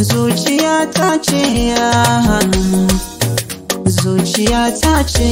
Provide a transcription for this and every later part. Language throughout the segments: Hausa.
zuciyata ce, zuciyata ce,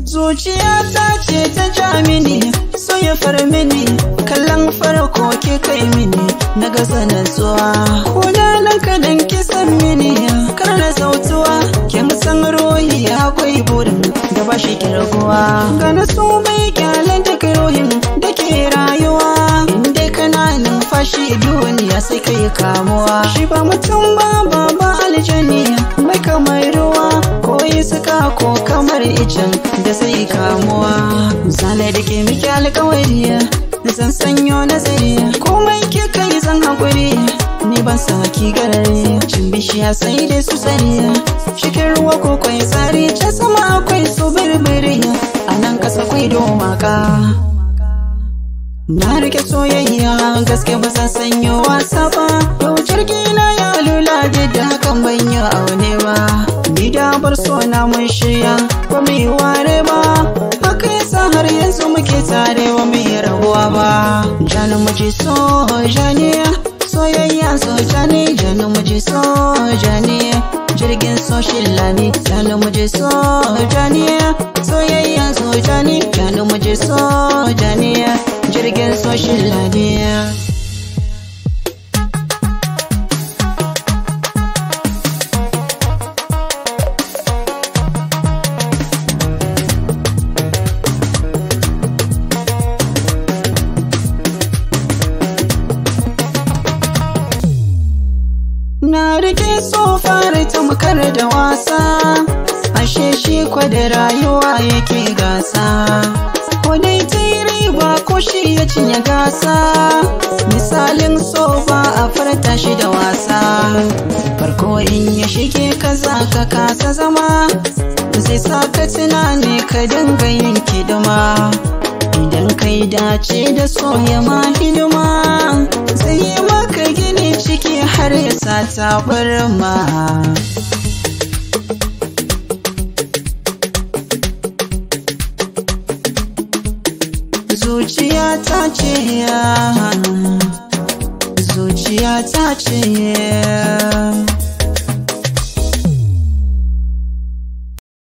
zuciyata ce ta ja mini, so ya far mini, kallon farko ke kai mini, na gaza na zuwa. Kuna nan kadan kisan mini, kar na sautuwa, ke musan rohi akwai burin da ba shi kirguwa. Gana so mai kyalen ta rohin da ke rayuwa, inda kana numfashi duniya sai kai kamuwa. Shi ba mutum ba aljani mai kamar ruwa, ko iska ko kamar icen da sai kamuwa. Zane da ke miki alkawari, zan sanyo nazari, komai ke kai zan haƙuri, ni ban saki garare. Cin bishiya sai dai su tsari, cikin ruwa ko kwai tsari, can sama akwai su birbiri, a nan ƙasa kwai domaka. Na rike soyayya gaske ba san sanyo wasa ba, yau jirgi na ya lula da hakan ban yi aune ba. Ni da bar so na mun shirya ba mu yi ware ba, haka yasa har yanzu muke tare ba mu yi rabuwa ba. Jani muji so jani, soyayya so jani, jani muji so jani, jirgin so shilla ne. Jani muji so jani, soyayya so jani, jani muji so jani, jirgin so shilla ne. Na rike so fara tamkar da wasa, ashe shi kwa da rayuwa yake gasa. Ko dai ta yi riba ko shi ya cinye gasa, misalin so ba a farta shi da wasa. Farko in ya shige ka za ka kasa zama, zai sa ka tunani ka dinga yin kidima. Idan kai dace da so ya ma hidima, zai yi maka gini ciki har ya sa tabarma. Zuciyata ce, zuciyata ce.